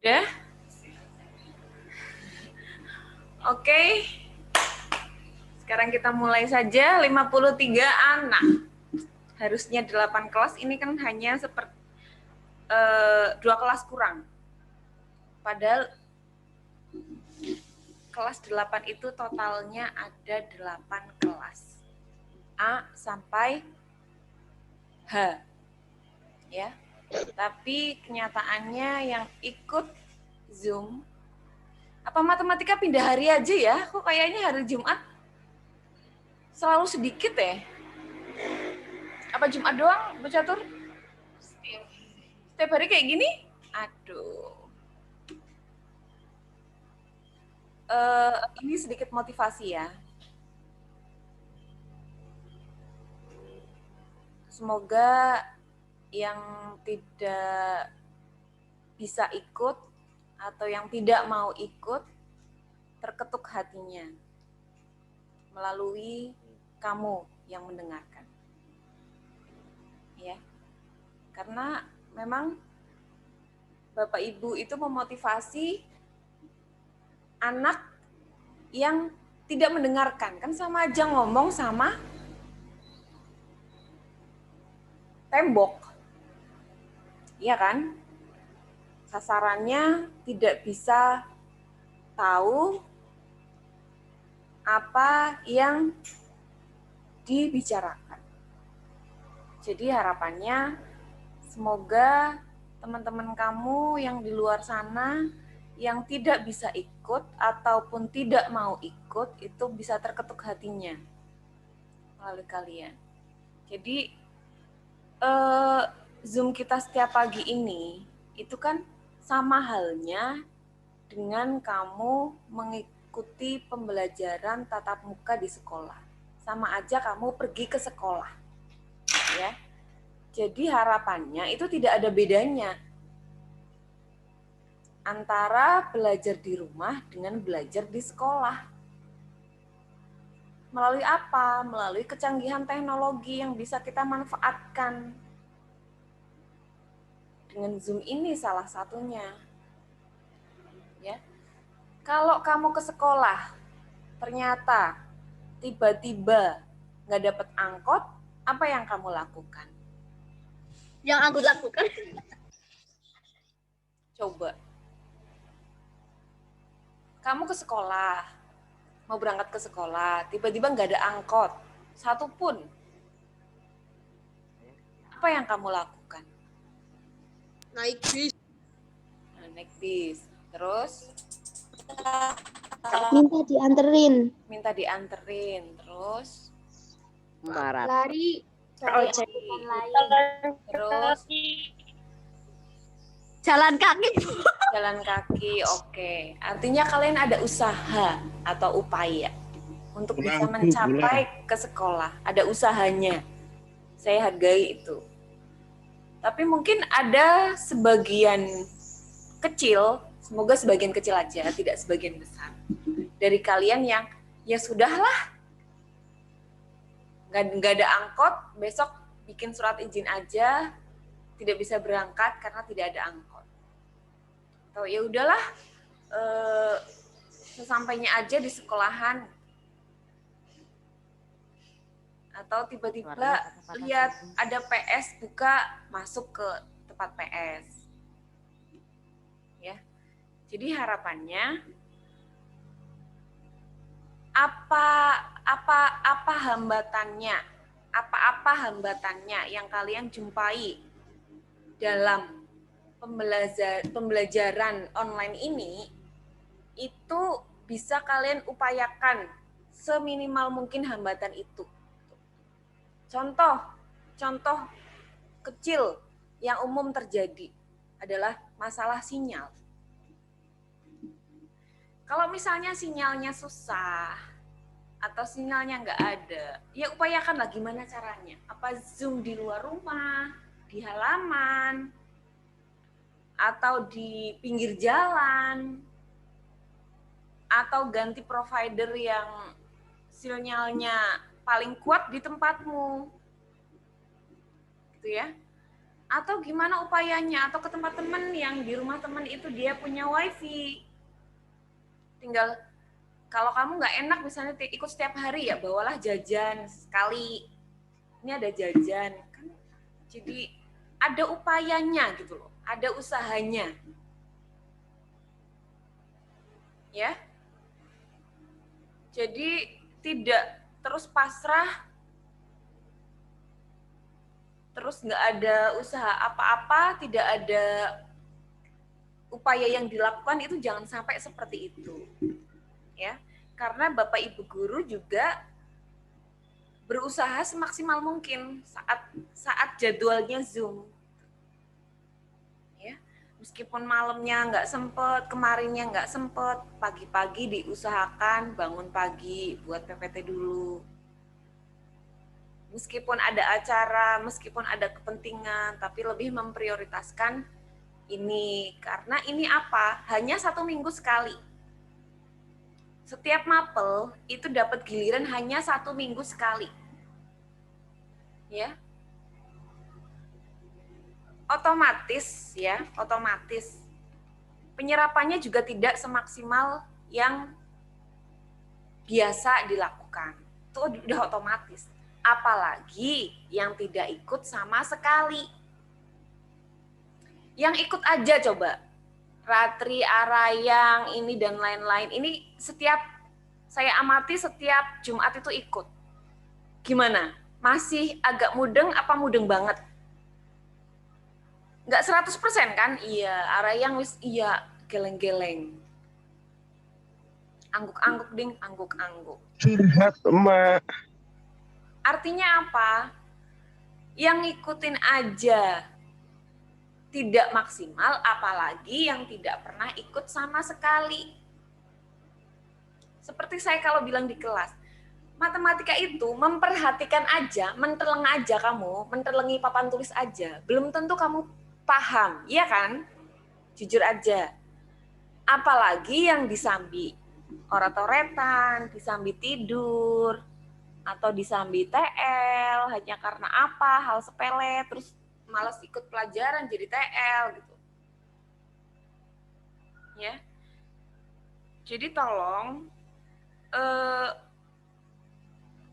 Ya, oke. Sekarang kita mulai saja. 53 anak. Harusnya 8 kelas, ini kan hanya seperti 2 kelas kurang. Padahal kelas 8 itu totalnya ada 8 kelas. A sampai H. Ya. Tapi kenyataannya yang ikut Zoom, apa matematika pindah hari aja ya? Kok kayaknya hari Jumat selalu sedikit ya? Apa Jumat doang, Bu Catur? Setiap hari kayak gini? Aduh. Ini sedikit motivasi ya. Semoga yang tidak bisa ikut atau yang tidak mau ikut terketuk hatinya melalui kamu yang mendengarkan. Ya. Karena memang Bapak Ibu itu memotivasi anak yang tidak mendengarkan. Kan sama aja ngomong sama tembok. Iya kan? Sasarannya tidak bisa tahu apa yang dibicarakan. Jadi harapannya semoga teman-teman kamu yang di luar sana yang tidak bisa ikut ataupun tidak mau ikut itu bisa terketuk hatinya melalui kalian. Jadi Zoom kita setiap pagi ini itu kan sama halnya dengan kamu mengikuti pembelajaran tatap muka di sekolah. Sama aja kamu pergi ke sekolah. Ya. Jadi harapannya itu tidak ada bedanya antara belajar di rumah dengan belajar di sekolah. Melalui apa? Melalui kecanggihan teknologi yang bisa kita manfaatkan. Dengan Zoom ini salah satunya. Ya. Kalau kamu ke sekolah, ternyata tiba-tiba nggak dapat angkot, apa yang kamu lakukan? Yang aku lakukan? Coba. Kamu ke sekolah, mau berangkat ke sekolah, tiba-tiba nggak ada angkot, satu pun. Apa yang kamu lakukan? Naik bis. Naik bis. Terus? Minta dianterin. Minta dianterin. Terus? Marah. Lari. Terus? Jalan kaki. Jalan kaki, oke. Artinya kalian ada usaha atau upaya untuk bisa mencapai ke sekolah. Ada usahanya. Saya hargai itu. Tapi mungkin ada sebagian kecil, semoga sebagian kecil aja, tidak sebagian besar, dari kalian yang ya sudahlah, nggak ada angkot, besok bikin surat izin aja, tidak bisa berangkat karena tidak ada angkot. Atau ya udahlah, sesampainya aja di sekolahan. Atau tiba-tiba lihat ada PS buka, masuk ke tempat PS. Ya. Jadi harapannya apa hambatannya? Apa hambatannya yang kalian jumpai dalam pembelajaran online ini itu bisa kalian upayakan seminimal mungkin hambatan itu. Contoh kecil yang umum terjadi adalah masalah sinyal. Kalau misalnya sinyalnya susah atau sinyalnya nggak ada, ya upayakanlah gimana caranya. Apa Zoom di luar rumah, di halaman, atau di pinggir jalan, atau ganti provider yang sinyalnya paling kuat di tempatmu, gitu ya. Atau gimana upayanya? Atau ke tempat teman yang di rumah teman itu dia punya wifi. Tinggal kalau kamu nggak enak misalnya ikut setiap hari ya bawalah jajan sekali. Ini ada jajan kan. Jadi ada upayanya gitu loh. Ada usahanya. Ya. Jadi tidak terus pasrah, terus nggak ada usaha apa-apa, tidak ada upaya yang dilakukan, itu jangan sampai seperti itu. Ya. Karena Bapak Ibu guru juga berusaha semaksimal mungkin saat jadwalnya Zoom. Ya. Meskipun malamnya nggak sempet, kemarinnya nggak sempet, pagi-pagi diusahakan bangun pagi buat PPT dulu. Meskipun ada acara, meskipun ada kepentingan, tapi lebih memprioritaskan ini. Karena ini apa? Hanya 1 minggu sekali. Setiap mapel itu dapat giliran hanya 1 minggu sekali. Ya. Otomatis ya, otomatis. Penyerapannya juga tidak semaksimal yang biasa dilakukan. Itu udah otomatis. Apalagi yang tidak ikut sama sekali. Yang ikut aja coba. Ratri, Arayang, ini dan lain-lain. Ini saya amati setiap Jumat itu ikut. Gimana? Masih agak mudeng apa mudeng banget? Nggak 100% kan? Iya, Arayang wis iya geleng-geleng. Angguk-angguk ding, angguk-angguk. Curhat, Emak. Artinya apa? Yang ngikutin aja tidak maksimal, apalagi yang tidak pernah ikut sama sekali. Seperti saya kalau bilang di kelas, matematika itu memperhatikan aja, menteleng aja kamu, mentelengi papan tulis aja, belum tentu kamu paham, iya kan? Jujur aja. Apalagi yang disambi orat-oretan, disambi tidur, atau disambi TL hanya karena apa, hal sepele, terus malas ikut pelajaran jadi TL gitu. Ya. Jadi tolong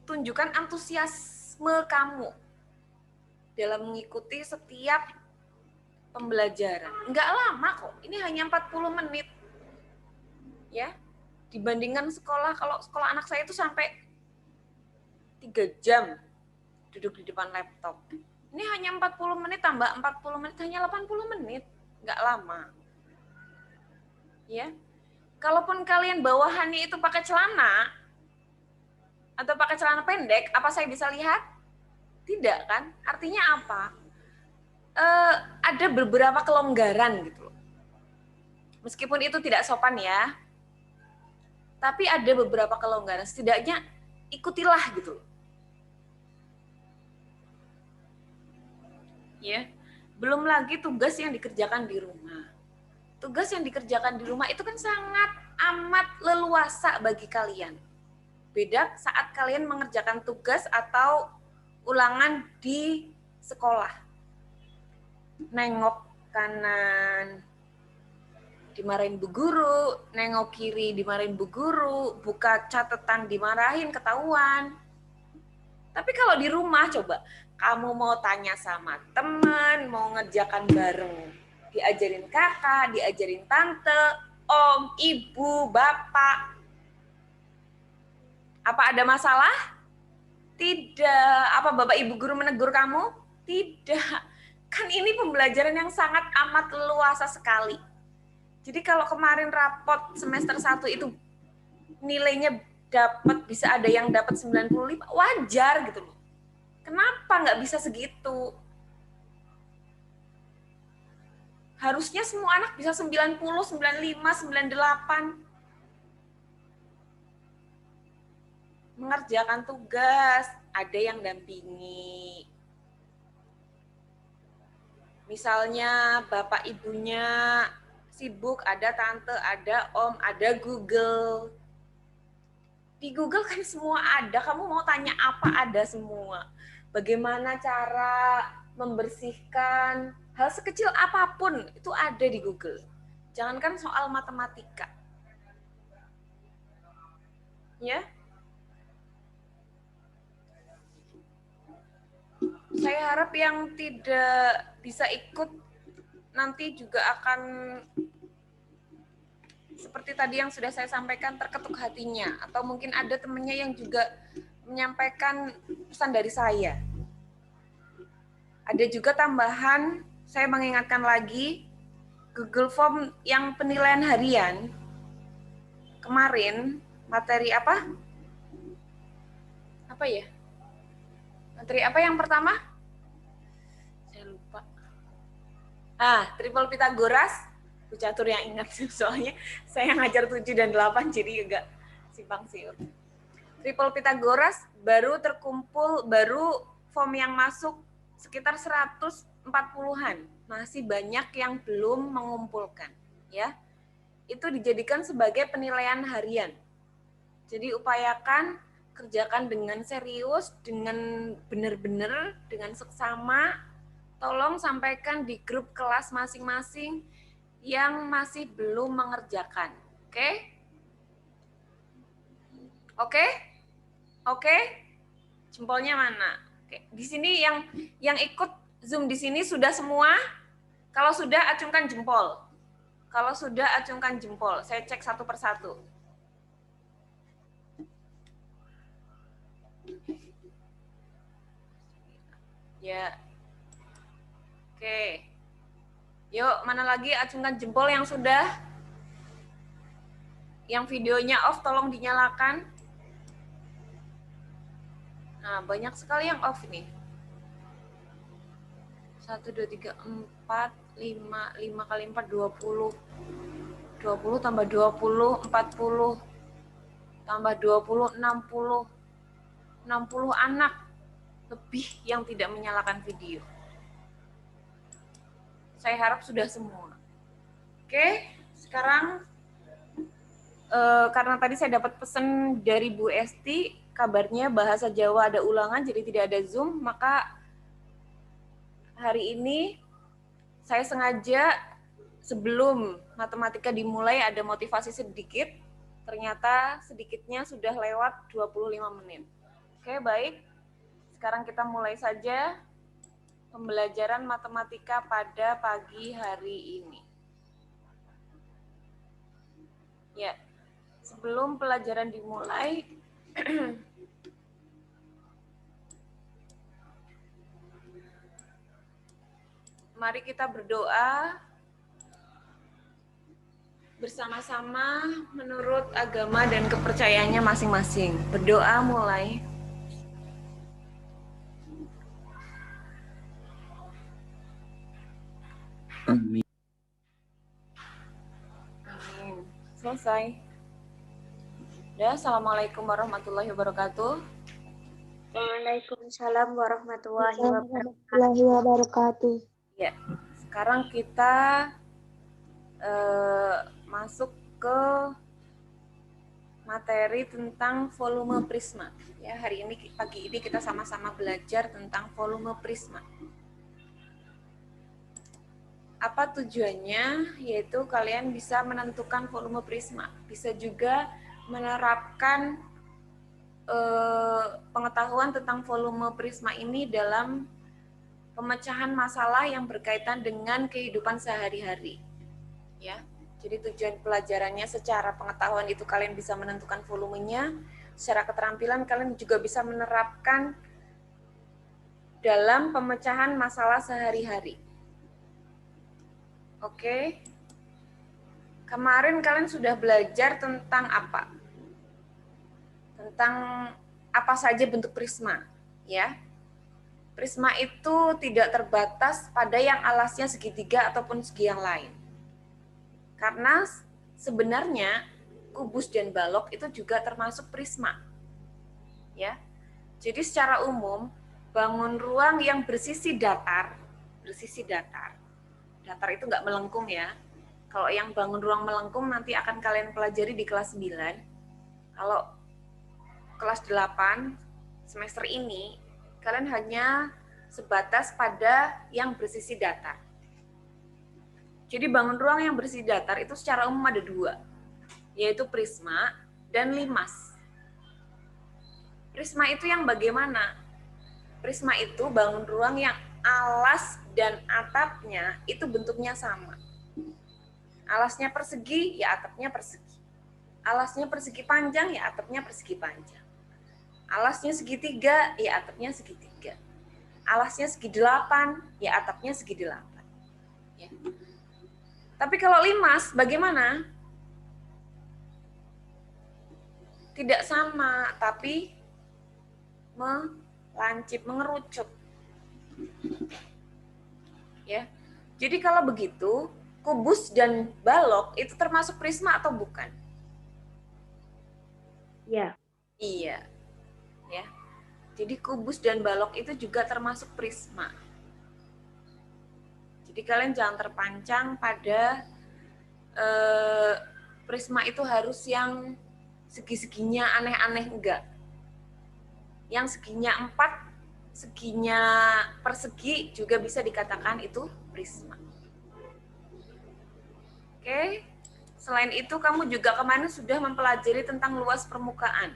tunjukkan antusiasme kamu dalam mengikuti setiap pembelajaran. Enggak lama kok, ini hanya 40 menit. Ya. Dibandingkan sekolah, kalau sekolah anak saya itu sampai 3 jam duduk di depan laptop. Ini hanya 40 menit tambah 40 menit, hanya 80 menit. Nggak lama. Ya. Kalaupun kalian bawahannya itu pakai celana, atau pakai celana pendek, apa saya bisa lihat? Tidak kan? Artinya apa? Ada beberapa kelonggaran gitu loh. Meskipun itu tidak sopan ya, tapi ada beberapa kelonggaran. Setidaknya ikutilah gitu loh. Ya, belum lagi tugas yang dikerjakan di rumah. Tugas yang dikerjakan di rumah itu kan sangat amat leluasa bagi kalian. Beda saat kalian mengerjakan tugas atau ulangan di sekolah. Nengok kanan, dimarahin bu guru, nengok kiri, dimarahin bu guru, buka catatan, dimarahin, ketahuan. Tapi kalau di rumah coba, kamu mau tanya sama teman, mau ngerjakan bareng, diajarin kakak, diajarin tante, om, ibu, bapak. Apa ada masalah? Tidak. Apa bapak ibu guru menegur kamu? Tidak. Kan ini pembelajaran yang sangat amat leluasa sekali. Jadi kalau kemarin rapot semester 1 itu nilainya bisa ada yang dapat 95, wajar gitu loh. Kenapa nggak bisa segitu? Harusnya semua anak bisa 90, 95, 98. Mengerjakan tugas, ada yang dampingi. Misalnya bapak ibunya sibuk, ada tante, ada om, ada Google. Di Google kan semua ada, kamu mau tanya apa ada semua. Bagaimana cara membersihkan, hal sekecil apapun itu ada di Google. Jangankan soal matematika. Ya. Saya harap yang tidak bisa ikut nanti juga akan seperti tadi yang sudah saya sampaikan, terketuk hatinya, atau mungkin ada temannya yang juga menyampaikan pesan dari saya. Ada juga tambahan, saya mengingatkan lagi, Google Form yang penilaian harian kemarin, materi apa? Apa ya? Materi apa yang pertama? Saya lupa. Triple Pitagoras. Bu Catur yang ingat, soalnya saya ngajar 7 dan 8 jadi agak simpang siur. Triple Pitagoras baru terkumpul, baru form yang masuk sekitar 140-an. Masih banyak yang belum mengumpulkan, ya. Itu dijadikan sebagai penilaian harian. Jadi upayakan kerjakan dengan serius, dengan benar-benar, dengan seksama. Tolong sampaikan di grup kelas masing-masing yang masih belum mengerjakan. Oke? Oke? Oke? Jempolnya mana? Oke. Di sini yang ikut Zoom di sini sudah semua? Kalau sudah, acungkan jempol. Kalau sudah, acungkan jempol. Saya cek satu persatu. Ya. Oke. Yuk, mana lagi acungkan jempol yang sudah? Yang videonya off, tolong dinyalakan. Nah, banyak sekali yang off ini. 1, 2, 3, 4, 5. 5 kali 4, 20. 20 tambah 20, 40. Tambah 20, 60. 60 anak lebih yang tidak menyalakan video. Saya harap sudah semua. Oke, sekarang karena tadi saya dapat pesan dari Bu Esti, kabarnya bahasa Jawa ada ulangan, jadi tidak ada Zoom, maka hari ini saya sengaja sebelum matematika dimulai ada motivasi sedikit, ternyata sedikitnya sudah lewat 25 menit. Oke, baik. Sekarang kita mulai saja pembelajaran matematika pada pagi hari ini. Ya, sebelum pelajaran dimulai, mari kita berdoa bersama-sama menurut agama dan kepercayaannya masing-masing. Berdoa mulai. Amin. Amin. Selesai. Ya, Assalamualaikum warahmatullahi wabarakatuh. Waalaikumsalam warahmatullahi wabarakatuh. Ya, sekarang kita masuk ke materi tentang volume prisma. Ya, hari ini pagi ini kita sama-sama belajar tentang volume prisma. Apa tujuannya? Yaitu kalian bisa menentukan volume prisma. Bisa juga menerapkan pengetahuan tentang volume prisma ini dalam pemecahan masalah yang berkaitan dengan kehidupan sehari-hari. Ya. Jadi tujuan pelajarannya secara pengetahuan itu kalian bisa menentukan volumenya, secara keterampilan kalian juga bisa menerapkan dalam pemecahan masalah sehari-hari. Oke. Kemarin kalian sudah belajar tentang apa? Tentang apa saja bentuk prisma, ya. Prisma itu tidak terbatas pada yang alasnya segitiga ataupun segi yang lain. Karena sebenarnya kubus dan balok itu juga termasuk prisma. Ya. Jadi secara umum bangun ruang yang bersisi datar. Datar itu nggak melengkung ya. Kalau yang bangun ruang melengkung nanti akan kalian pelajari di kelas 9. Kalau kelas 8 semester ini kalian hanya sebatas pada yang bersisi datar. Jadi bangun ruang yang bersisi datar itu secara umum ada dua, yaitu prisma dan limas. Prisma itu yang bagaimana? Prisma itu bangun ruang yang alas dan atapnya itu bentuknya sama. Alasnya persegi, ya atapnya persegi. Alasnya persegi panjang, ya atapnya persegi panjang. Alasnya segitiga, ya atapnya segitiga. Alasnya segi 8, ya atapnya segi 8. Ya. Tapi kalau limas, bagaimana? Tidak sama, tapi melancip, mengerucut. Ya. Jadi kalau begitu, kubus dan balok itu termasuk prisma atau bukan? Ya. Iya. Ya. Jadi kubus dan balok itu juga termasuk prisma. Jadi kalian jangan terpancang pada prisma itu harus yang segi-seginya aneh-aneh, enggak. Yang seginya 4, seginya persegi juga bisa dikatakan itu prisma. Oke. Selain itu kamu juga kemarin sudah mempelajari tentang luas permukaan.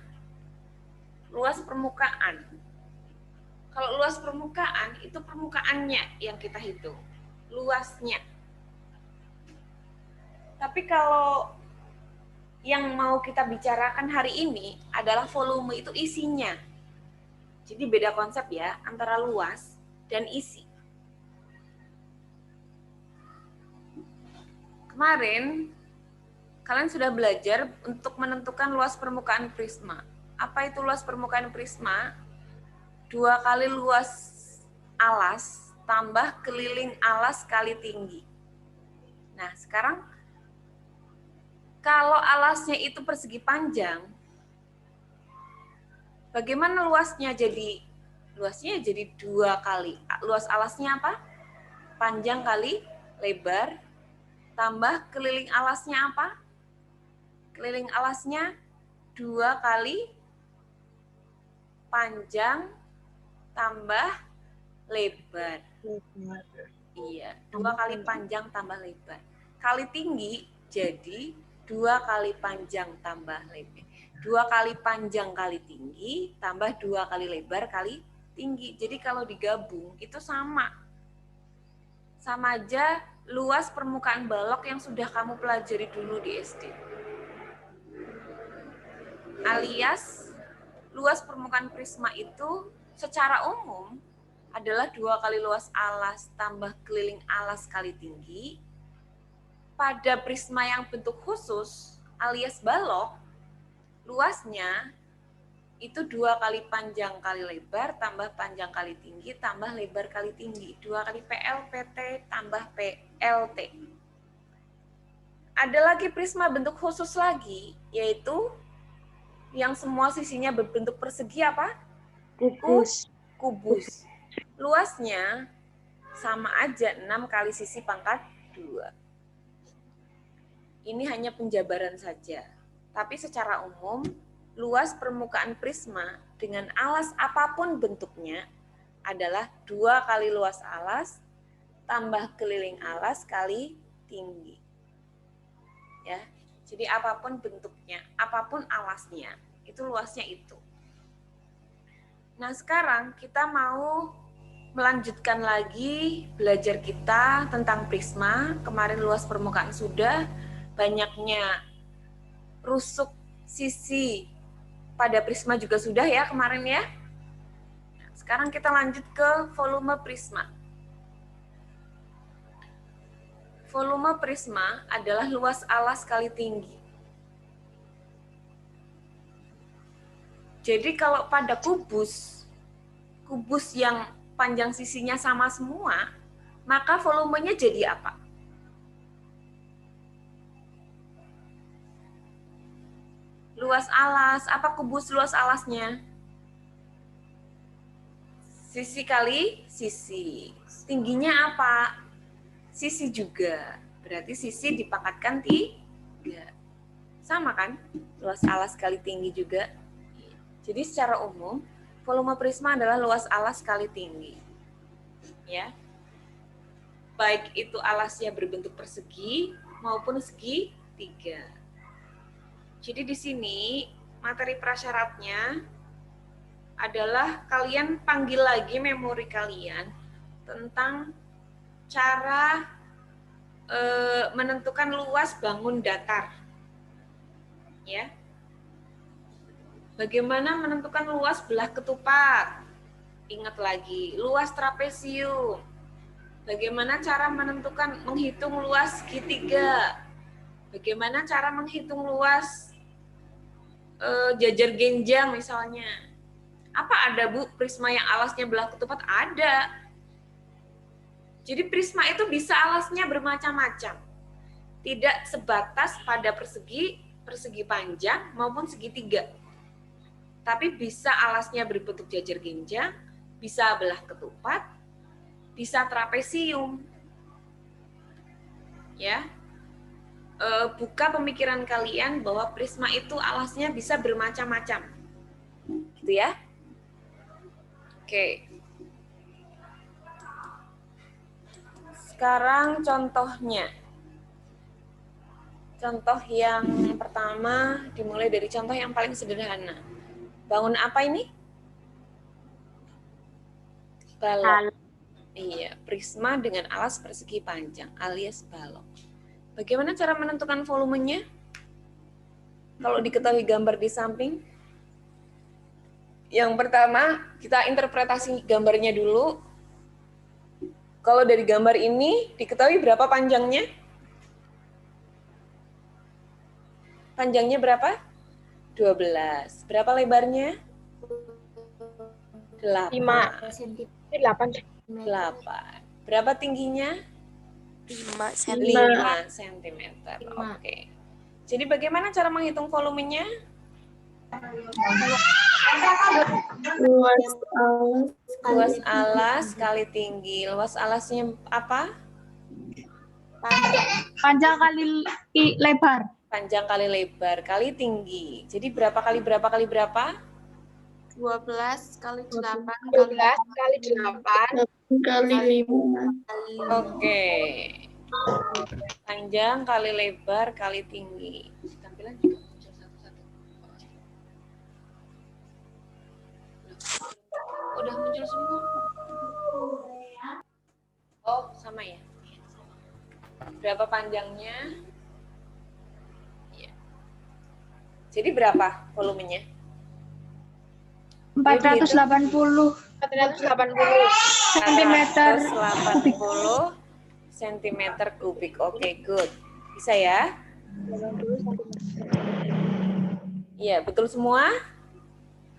Luas permukaan. Kalau luas permukaan itu permukaannya yang kita hitung. Luasnya. Tapi kalau yang mau kita bicarakan hari ini adalah volume, itu isinya. Jadi beda konsep ya antara luas dan isi. Kemarin kalian sudah belajar untuk menentukan luas permukaan prisma. Apa itu luas permukaan prisma? 2 kali luas alas tambah keliling alas kali tinggi. Nah, sekarang kalau alasnya itu persegi panjang, bagaimana luasnya jadi? Luasnya jadi 2 kali. Luas alasnya apa? Panjang kali lebar, tambah keliling alasnya apa? Keliling alasnya 2 kali panjang tambah lebar. Iya, 2 kali panjang tambah lebar. Kali tinggi jadi 2 kali panjang tambah lebar. 2 kali panjang kali tinggi tambah 2 kali lebar kali tinggi. Jadi kalau digabung itu sama. Sama aja luas permukaan balok yang sudah kamu pelajari dulu di SD. Alias luas permukaan prisma itu secara umum adalah 2 kali luas alas tambah keliling alas kali tinggi. Pada prisma yang bentuk khusus alias balok, luasnya itu 2 kali panjang kali lebar tambah panjang kali tinggi tambah lebar kali tinggi. 2 kali PL PT tambah PLT. Ada lagi prisma bentuk khusus lagi, yaitu yang semua sisinya berbentuk persegi apa? Kubus. Kubus. Luasnya sama aja 6 kali sisi pangkat 2. Ini hanya penjabaran saja. Tapi secara umum, luas permukaan prisma dengan alas apapun bentuknya adalah 2 kali luas alas tambah keliling alas kali tinggi. Ya. Jadi apapun bentuknya, apapun alasnya, itu luasnya itu. Nah, sekarang kita mau melanjutkan lagi belajar kita tentang prisma. Kemarin luas permukaan sudah, banyaknya rusuk sisi pada prisma juga sudah ya kemarin ya. Nah, sekarang kita lanjut ke volume prisma. Volume prisma adalah luas alas kali tinggi. Jadi kalau pada kubus yang panjang sisinya sama semua, maka volumenya jadi apa? Luas alas, apa kubus luas alasnya? Sisi kali sisi. Tingginya apa? Sisi juga. Berarti sisi dipangkatkan 3. Sama kan? Luas alas kali tinggi juga. Jadi secara umum, volume prisma adalah luas alas kali tinggi. ya. Baik itu alasnya berbentuk persegi maupun segitiga. Jadi di sini materi prasyaratnya adalah kalian panggil lagi memori kalian tentang cara menentukan luas bangun datar. Ya. Bagaimana menentukan luas belah ketupat? Ingat lagi, luas trapesium. Bagaimana cara menghitung luas segitiga? Bagaimana cara menghitung luas jajar genjang misalnya? Apa ada, Bu, prisma yang alasnya belah ketupat? Ada. Jadi prisma itu bisa alasnya bermacam-macam. Tidak sebatas pada persegi panjang maupun segitiga. Tapi bisa alasnya berbentuk jajar genjang, bisa belah ketupat, bisa trapesium. Ya. Buka pemikiran kalian bahwa prisma itu alasnya bisa bermacam-macam. Gitu ya. Oke. Sekarang contohnya. Contoh yang pertama dimulai dari contoh yang paling sederhana. Bangun apa ini? Balok. Iya, prisma dengan alas persegi panjang alias balok. Bagaimana cara menentukan volumenya? Kalau diketahui gambar di samping. Yang pertama, kita interpretasi gambarnya dulu. Kalau dari gambar ini, diketahui berapa panjangnya? Panjangnya berapa? 12. Berapa lebarnya? 8. 8. Berapa tingginya? 5 5 cm. Oke. Jadi bagaimana cara menghitung volumenya? Luas alas kali tinggi. Luas alasnya apa? Panjang kali lebar. Panjang kali lebar kali tinggi. Jadi berapa kali berapa kali berapa? 12 kali 8 12 kali 8 kali 5. Oke. Panjang kali lebar kali tinggi. Tampilan juga muncul satu-satu. Udah muncul semua. Oh, sama ya? Berapa panjangnya? Ya. Jadi berapa volumenya? 480 cm 480 cm kubik. Oke, good. Bisa ya? Iya, betul semua?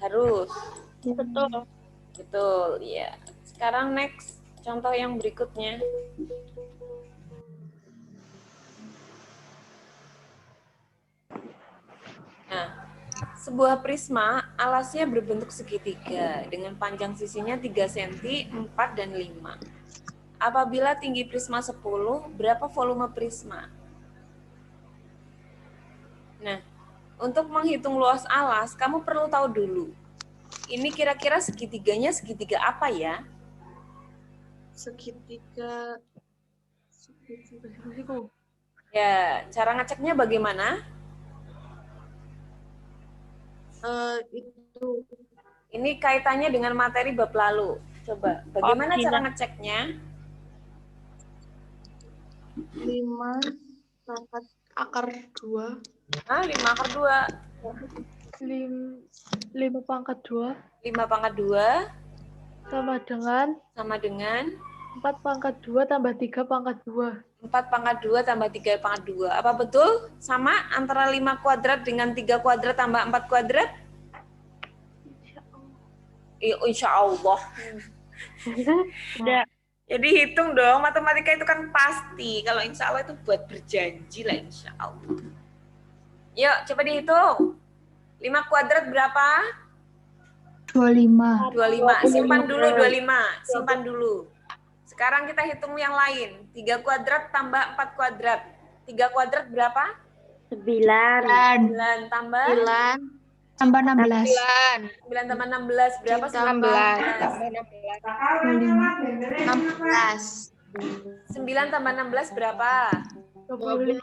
Harus. betul. Betul, ya. Sekarang next, contoh yang berikutnya. Nah, sebuah prisma alasnya berbentuk segitiga dengan panjang sisinya 3 cm, 4 dan 5. Apabila tinggi prisma 10, berapa volume prisma? Nah, untuk menghitung luas alas, kamu perlu tahu dulu. Ini kira-kira segitiganya segitiga apa ya? Segitiga. Ya, cara ngeceknya bagaimana? Itu Ini kaitannya dengan materi bab lalu. Coba, bagaimana cara ngeceknya? 5 pangkat akar 2. Nah, 5 akar 2. 5 pangkat 2 5 pangkat 2 sama dengan 4 4 pangkat 2 tambah 3 pangkat 2. 4 pangkat 2 tambah 3 pangkat 2. Apa betul? Sama antara 5 kuadrat dengan 3 kuadrat tambah 4 kuadrat? Insya Allah. Tidak. Jadi hitung dong, matematika itu kan pasti. Kalau insya Allah itu buat berjanji lah insya Allah. Yuk, coba dihitung. 5 kuadrat berapa? 25. 25. Simpan dulu 25. Simpan dulu. Sekarang kita hitung yang lain. 3 kuadrat tambah 4 kuadrat. 3 kuadrat berapa? 9. 9 tambah 9 Tambah 16. 9 tambah 16 berapa? Ditambah 16. 16. 9 tambah 16 berapa? 25.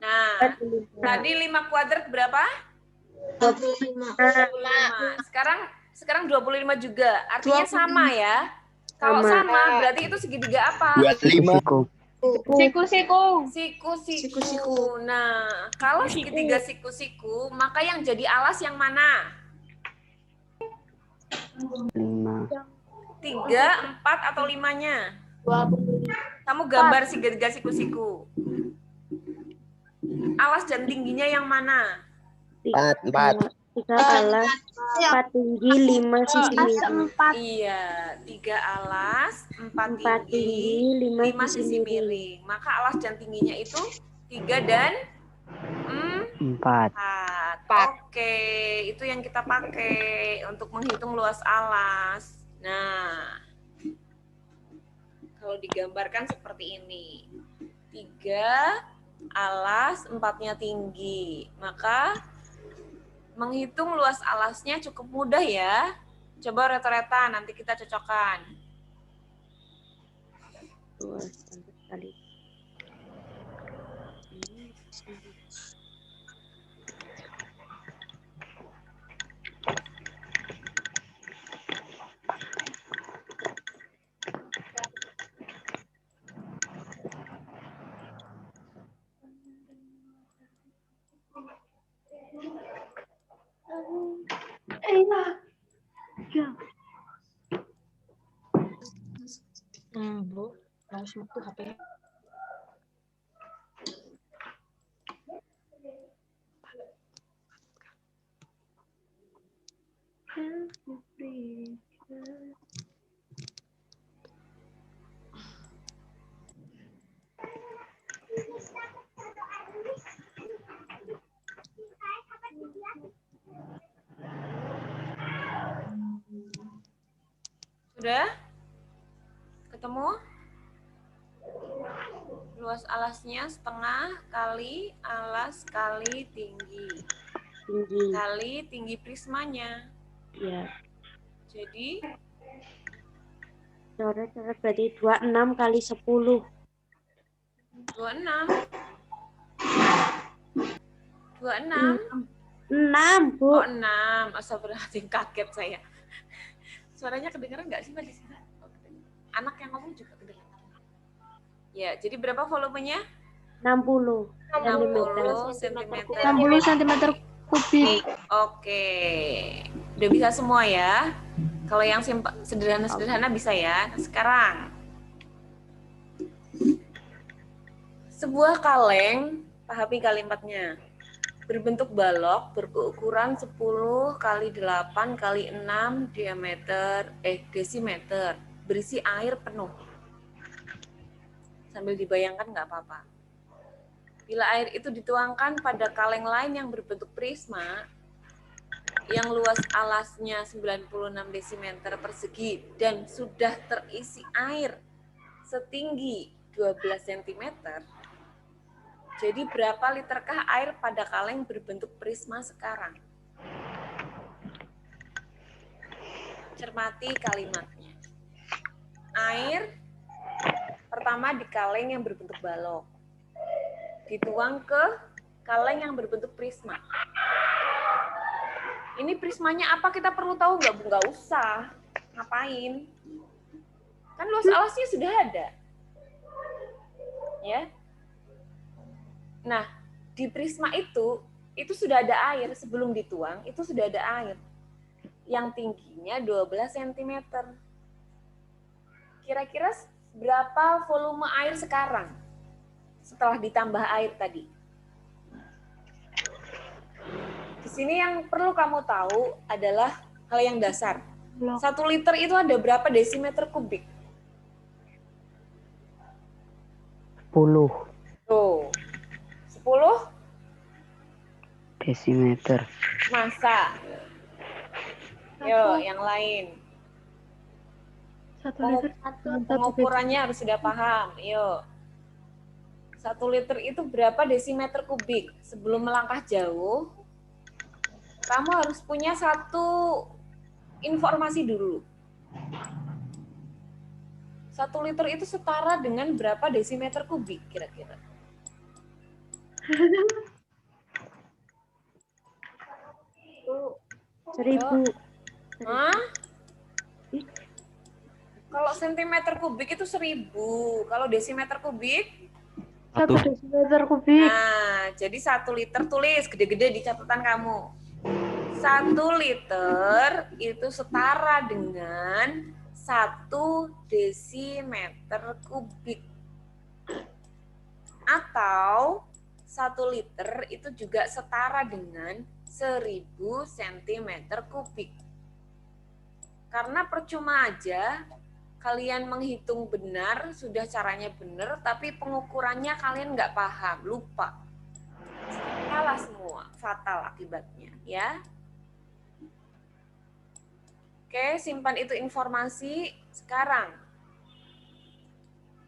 Nah, tadi 5 kuadrat berapa? 25. 25. Sekarang 25 juga. Artinya sama ya. Kalau sama berarti itu segitiga apa? 25. Siku-siku. Siku-siku. Nah, kalau segitiga siku-siku, maka yang jadi alas yang mana? 5. 3, 4, atau 5-nya? 25. Kamu gambar segitiga siku-siku. Alas dan tingginya yang mana? 4. 3 alas, 4 tinggi, 5 sisi miring. Iya, 3 alas, 4 4 tinggi, tinggi, 5 sisi miring. Maka alas dan tingginya itu 3 dan 4. 4. Oke, itu yang kita pakai untuk menghitung luas alas. Nah, kalau digambarkan seperti ini. 3 alas, 4-nya tinggi. Maka menghitung luas alasnya cukup mudah ya. Coba reta-reta, nanti kita cocokkan. Bu, harus waktu HP. Sudah? Ketemu? Luas alasnya setengah kali alas kali tinggi. Kali tinggi prismanya. Ya. Jadi Coret-coret berarti 26 kali 10. 26. 26. 6, Bu. Oh, 6. Astagfirullahaladzim, kaget saya. Suaranya kedengeran nggak sih Mbak di sini? Anak yang ngomong juga kedengeran. Ya, jadi berapa volumenya? 60 cm. 60 cm kubik. Oke. Udah bisa semua ya? Kalau yang sederhana-sederhana bisa ya. Nah, sekarang. Sebuah kaleng, pahami kalimatnya. Berbentuk balok berukuran 10 kali 8 kali 6 desimeter. Berisi air penuh. Sambil dibayangkan nggak apa-apa. Bila air itu dituangkan pada kaleng lain yang berbentuk prisma, yang luas alasnya 96 desimeter persegi dan sudah terisi air setinggi 12 cm, jadi berapa literkah air pada kaleng berbentuk prisma sekarang? Cermati kalimatnya. Air pertama di kaleng yang berbentuk balok. Dituang ke kaleng yang berbentuk prisma. Ini prismanya apa kita perlu tahu nggak, Bu? Nggak usah. Ngapain? Kan luas alasnya sudah ada. Ya. Nah, di prisma itu sudah ada air. Sebelum dituang, itu sudah ada air. Yang tingginya 12 cm. Kira-kira berapa volume air sekarang? Setelah ditambah air tadi. Di sini yang perlu kamu tahu adalah hal yang dasar. 1 liter itu ada berapa desimeter kubik? 10 Tuh. 10 desimeter. masa. Yo, yang lain. 1 liter. Pengukurannya harus sudah paham. Yuk. 1 liter itu berapa desimeter kubik? Sebelum melangkah jauh, kamu harus punya satu informasi dulu. 1 liter itu setara dengan berapa desimeter kubik kira-kira? Seribu. Hah? Kalau sentimeter kubik itu 1000. Kalau desimeter kubik? 1 desimeter kubik. Nah, jadi 1 liter tulis gede-gede di catatan kamu. 1 liter itu setara dengan 1 desimeter kubik. Atau 1 liter itu juga setara dengan 1000 cm kubik. Karena percuma aja kalian menghitung benar, sudah caranya benar, tapi pengukurannya kalian nggak paham, lupa. Salah semua, fatal akibatnya, ya. Oke, simpan itu informasi. Sekarang,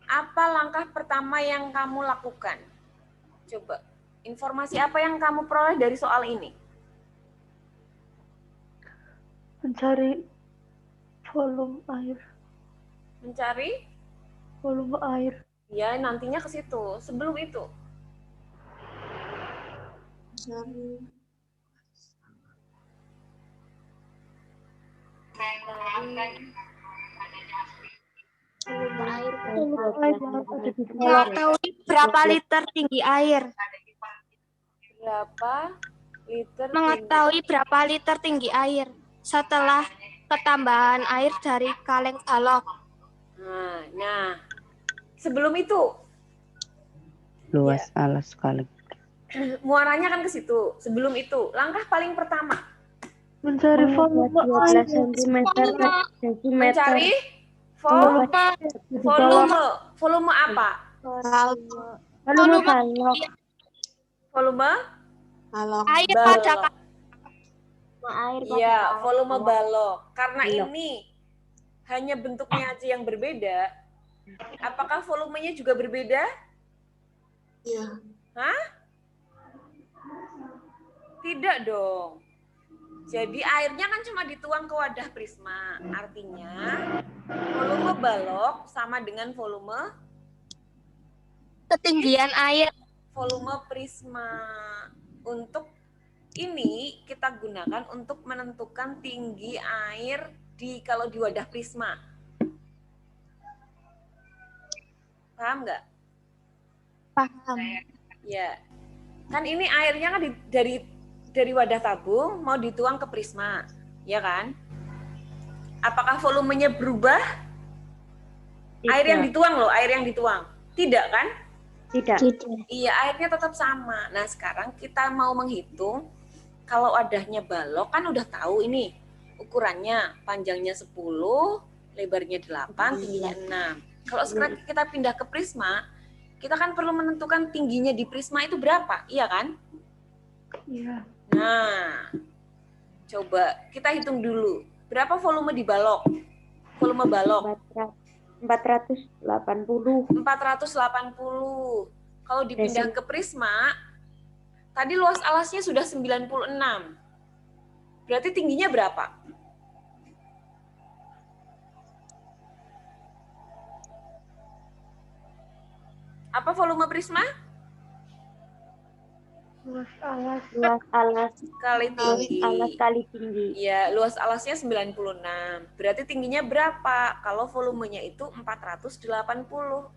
apa langkah pertama yang kamu lakukan? Coba, informasi apa yang kamu peroleh dari soal ini? Mencari volume air. Mencari? Volume air. Ya, nantinya ke situ. Sebelum itu. Mengetahui berapa liter tinggi air. Berapa liter? Mengetahui berapa liter tinggi air setelah ketambahan air dari kaleng balok. Nah, sebelum itu. Luas alas kaleng. Muaranya kan ke situ. Sebelum itu, langkah paling pertama. Mencari volume air. 12 cm. Mencari volume apa? Volume balok. Volume Air pada balok. Iya, volume balok. Karena ini hanya bentuknya aja yang berbeda. Apakah volumenya juga berbeda? Iya. Hah? Tidak dong. Jadi airnya kan cuma dituang ke wadah prisma. Artinya volume balok sama dengan volume ketinggian air. Volume prisma. Untuk ini kita gunakan untuk menentukan tinggi air kalau di wadah prisma. Paham nggak? Paham. Ya. Kan ini airnya kan dari wadah tabung mau dituang ke prisma, ya kan? Apakah volumenya berubah? Tidak. Air yang dituang loh, air yang dituang. Tidak kan? Tidak. Iya, airnya tetap sama. Nah, sekarang kita mau menghitung kalau wadahnya balok kan udah tahu ini ukurannya, panjangnya 10, lebarnya 8, tingginya 6. Kalau sekarang kita pindah ke prisma, kita kan perlu menentukan tingginya di prisma itu berapa, iya kan? Iya. Nah, coba kita hitung dulu. Berapa volume di balok? Volume balok? 480. 480. Kalau dipindah ke prisma, tadi luas alasnya sudah 96. Berarti tingginya berapa? Apa volume prisma? Luas alas. Luas alas Kali tinggi. kali tinggi. Ya, luas alasnya 96. Berarti tingginya berapa? Kalau volumenya itu 480.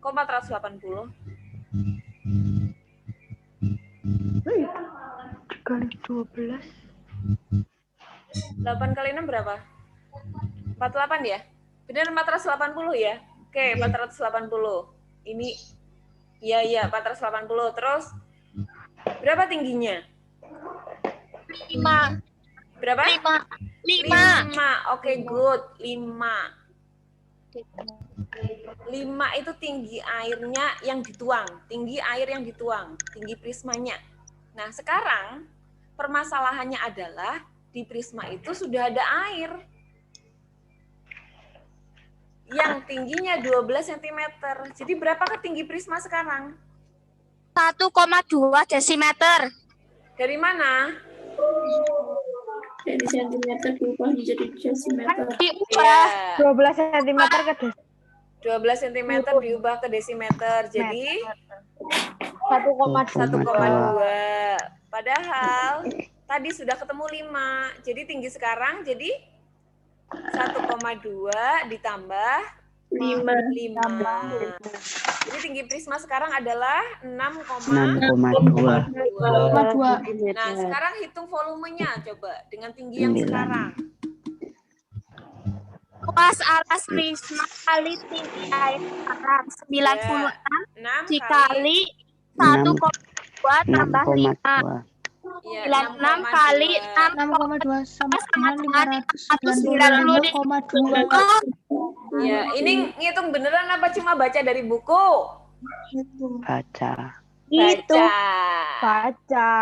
Kok 480? Kali 12. 8 kali 6 berapa? 48 ya? Benar 480 ya? Oke, 480. Ini, iya, 480. Terus, berapa tingginya? 5. Berapa? 5. Oke, good. 5 itu tinggi airnya yang dituang. Tinggi air yang dituang. Tinggi prismanya. Nah, sekarang permasalahannya adalah di prisma itu sudah ada air. Yang tingginya 12 cm. Jadi berapakah tinggi prisma sekarang? 1,2 desimeter. Dari mana? Dari sentimeter diubah menjadi desimeter. Iya. 12 cm ke 12 cm diubah ke desimeter. Jadi 1,2. 1,2. Padahal tadi sudah ketemu 5. Jadi tinggi sekarang jadi 1,2 ditambah 5. 5. Jadi tinggi prisma sekarang adalah 6,2. 6,2. Nah, sekarang hitung volumenya coba dengan tinggi yang sekarang. Luas alas prisma kali tinggi air sekarang 96 dikali 1,2 tambah 5. 96 kali 6,2 sama dengan 595,2. Ya, ini ngitung beneran apa cuma baca dari buku? Baca. Baca.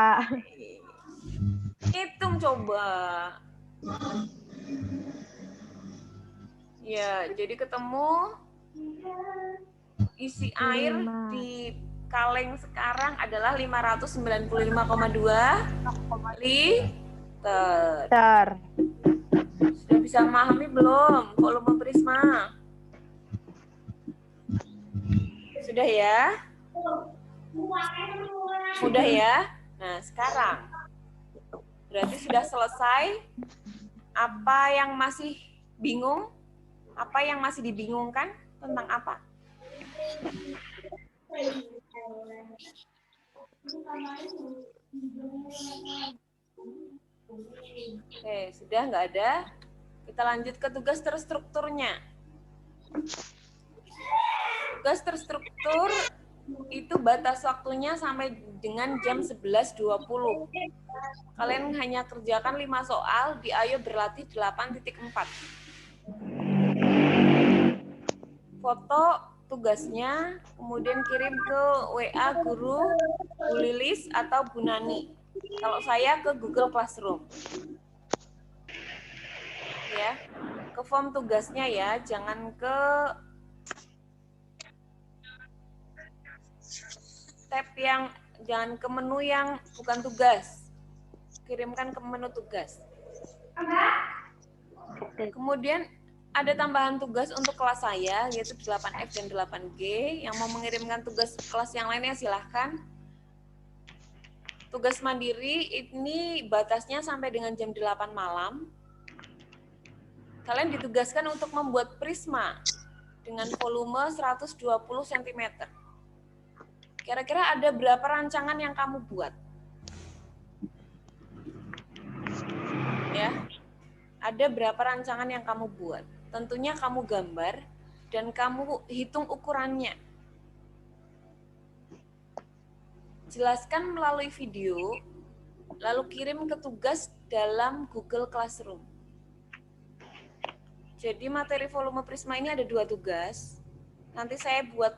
Hitung coba. Ya, jadi ketemu isi air di kaleng sekarang adalah 595,2 liter. Sudah bisa memahami belum volume prisma? Sudah ya? Mudah ya? Nah, sekarang berarti sudah selesai. Apa yang masih bingung? Apa yang masih dibingungkan? Tentang apa? Oke, sudah nggak ada. Kita lanjut ke tugas terstrukturnya. Tugas terstruktur itu batas waktunya sampai dengan jam 11.20. Kalian hanya kerjakan 5 soal di Ayo Berlatih 8.4. Foto tugasnya, kemudian kirim ke WA guru Bu Lilis atau Bu Nani. Kalau saya ke Google Classroom. Ya, ke form tugasnya ya, jangan ke tab yang, jangan ke menu yang bukan tugas. Kirimkan ke menu tugas. Kemudian ada tambahan tugas untuk kelas saya, yaitu 8F dan 8G. Yang mau mengirimkan tugas kelas yang lainnya silahkan. Tugas mandiri ini batasnya sampai dengan jam 8 malam. Kalian ditugaskan untuk membuat prisma dengan volume 120 cm. Kira-kira ada berapa rancangan yang kamu buat? Ya, ada berapa rancangan yang kamu buat? Tentunya kamu gambar dan kamu hitung ukurannya. Jelaskan melalui video, lalu kirim ke tugas dalam Google Classroom. Jadi materi volume prisma ini ada 2 tugas. Nanti saya buat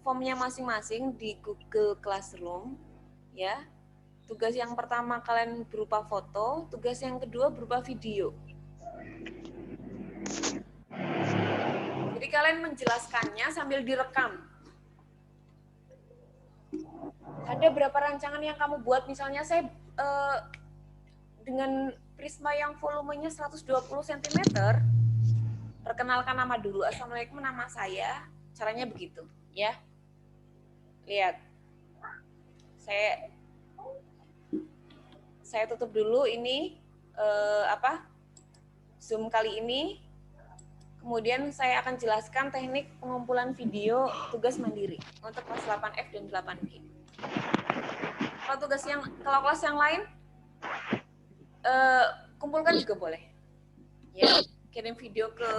formnya masing-masing di Google Classroom. Ya. Tugas yang pertama kalian berupa foto, tugas yang kedua berupa video. Jadi kalian menjelaskannya sambil direkam. Ada berapa rancangan yang kamu buat? Misalnya saya dengan prisma yang volumenya 120 cm, perkenalkan nama dulu. Assalamualaikum, nama saya. Caranya begitu, ya. Lihat. Saya tutup dulu ini Zoom kali ini. Kemudian saya akan jelaskan teknik pengumpulan video tugas mandiri untuk kelas 8F dan 8G. Kalau kelas yang lain kumpulkan juga boleh. Ya, kirim video ke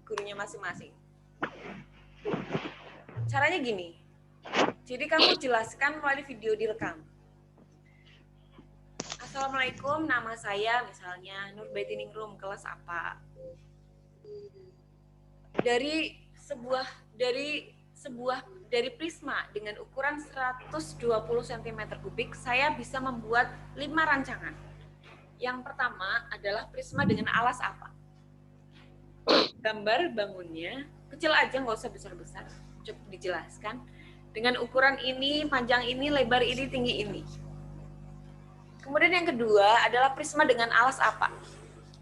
gurunya masing-masing. Caranya gini. Jadi kamu jelaskan melalui video direkam. Assalamualaikum, nama saya misalnya Nurbaitiningrum, kelas apa? Dari prisma dengan ukuran 120 cm3, saya bisa membuat 5 rancangan. Yang pertama adalah prisma dengan alas apa? Gambar bangunnya, kecil aja, nggak usah besar-besar, cukup dijelaskan. Dengan ukuran ini, panjang ini, lebar ini, tinggi ini. Kemudian yang kedua adalah prisma dengan alas apa?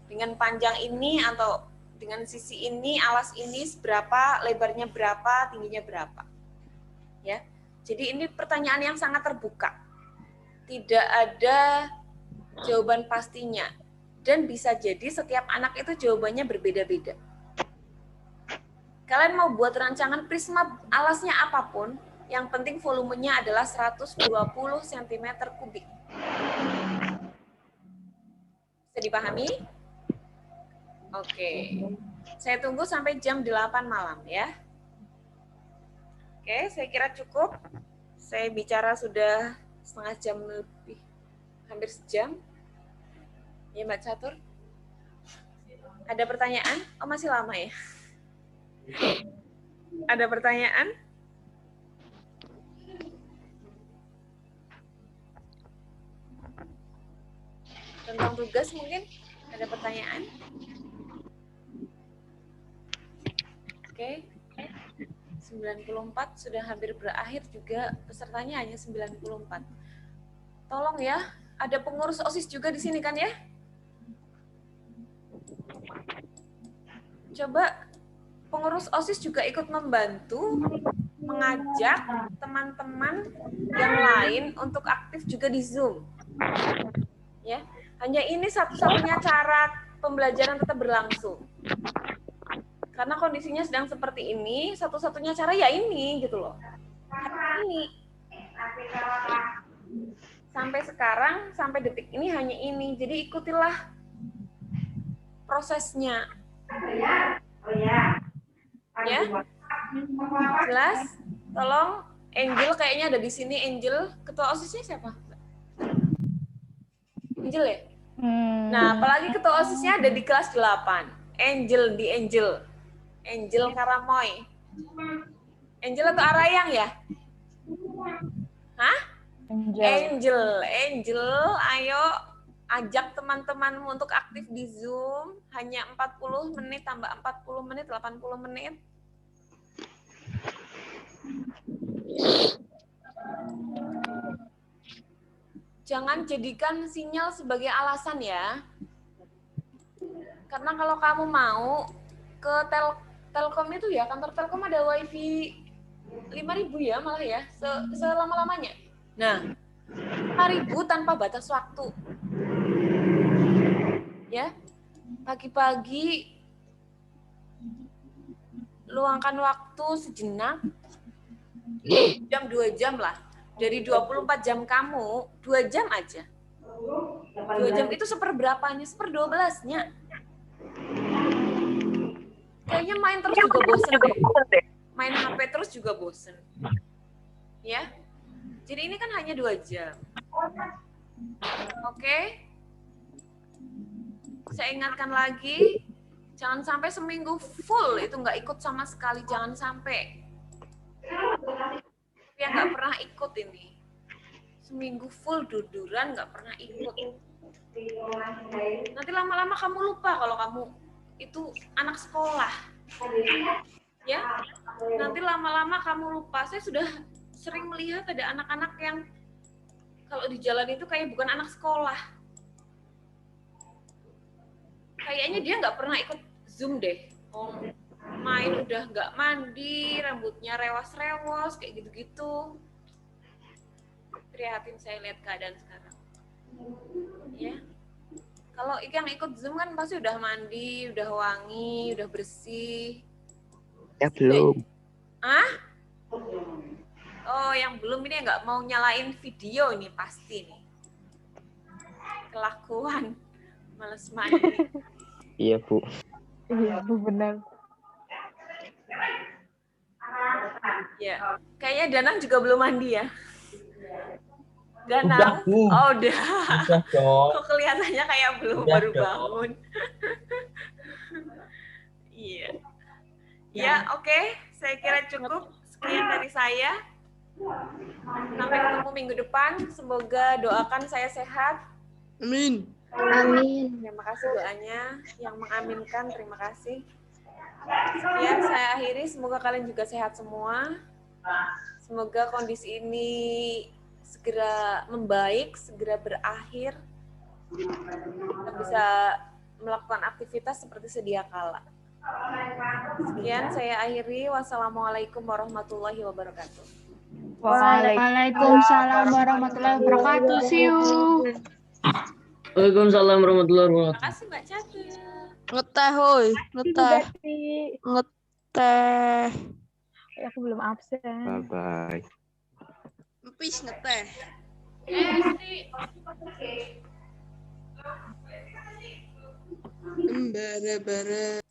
Dengan panjang ini atau dengan sisi ini, alas ini berapa, lebarnya berapa, tingginya berapa. Ya. Jadi ini pertanyaan yang sangat terbuka. Tidak ada jawaban pastinya. Dan bisa jadi setiap anak itu jawabannya berbeda-beda. Kalian mau buat rancangan prisma alasnya apapun, yang penting volumenya adalah 120 cm3. Bisa dipahami? Oke. Saya tunggu sampai jam 8 malam ya. Oke, saya kira cukup. Saya bicara sudah setengah jam lebih. Hampir sejam. Ya Mbak Catur? Ada pertanyaan? Oh masih lama ya? Ada pertanyaan? Tentang tugas mungkin? Ada pertanyaan? Oke. 94 sudah hampir berakhir juga. Pesertanya hanya 94. Tolong ya, ada pengurus OSIS juga di sini kan ya? Coba pengurus OSIS juga ikut membantu mengajak teman-teman yang lain untuk aktif juga di Zoom. Ya, hanya ini satu-satunya cara pembelajaran tetap berlangsung. Karena kondisinya sedang seperti ini, satu-satunya cara ya ini gitu loh. Ini. Sampai sekarang, sampai detik ini hanya ini. Jadi ikutilah prosesnya. Ya, jelas? Tolong, Angel kayaknya ada di sini. Angel, ketua OSISnya siapa? Angel ya? Nah, apalagi ketua OSISnya ada di kelas 8. Angel di Angel. Angel Karamoy. Angel atau Arayang ya? Hah? Angel, ayo ajak teman-temanmu untuk aktif di Zoom. Hanya 40 menit, tambah 40 menit, 80 menit. Jangan jadikan sinyal sebagai alasan ya. Karena kalau kamu mau ke Telkom itu ya, kantor Telkom ada WiFi 5.000 ya malah ya, selama-lamanya. Nah, 5.000 tanpa batas waktu. Ya, pagi-pagi luangkan waktu sejenak, jam 2 jam lah. Dari 24 jam kamu, 2 jam aja. 2 jam itu seperberapanya, 1/12-nya. Kayaknya main terus juga bosen deh. Main HP terus juga bosen. Ya. Jadi ini kan hanya 2 jam. Oke. Saya ingatkan lagi, jangan sampai seminggu full itu nggak ikut sama sekali. Jangan sampai. Yang nggak pernah ikut ini. Seminggu full duduran nggak pernah ikut. Nanti lama-lama kamu lupa kalau kamu itu anak sekolah. Ya, nanti lama-lama kamu lupa. Saya sudah sering melihat ada anak-anak yang kalau di jalan itu kayak bukan anak sekolah. Kayaknya dia nggak pernah ikut Zoom deh. Main udah nggak mandi, rambutnya rewas-rewas, kayak gitu-gitu. Prihatin saya lihat keadaan sekarang. Ya. Kalau yang ikut Zoom kan pasti udah mandi, udah wangi, udah bersih. Ya belum. Ah? Oh, yang belum ini nggak mau nyalain video ini pasti nih. Kelakuan. Males mandi. Iya, Bu. Iya, Bu, benar. Ya, kayaknya Danang juga belum mandi ya. Danang, Udah, Bu. oh udah. Udah dong. Kok kelihatannya kayak belum Udah baru dong. bangun. Iya. Ya, oke. Saya kira cukup. Sekian dari saya. Sampai ketemu minggu depan. Semoga doakan saya sehat. Amin. Amin. Terima kasih doanya. Yang mengaminkan, terima kasih. Sekian saya akhiri. Semoga kalian juga sehat semua. Semoga kondisi ini segera membaik, segera berakhir, kita bisa melakukan aktivitas seperti sedia kala. Sekian saya akhiri. Wassalamualaikum warahmatullahi wabarakatuh. Waalaikumsalam warahmatullahi wabarakatuh. See you. Waalaikumsalam warahmatullahi Terima wabarakatuh. kasih Mbak Caca. Ngeteh, hoi. Ngeteh. Ngeteh. Aku belum absen. Bye-bye. Empis ngeteh. Bara-bara.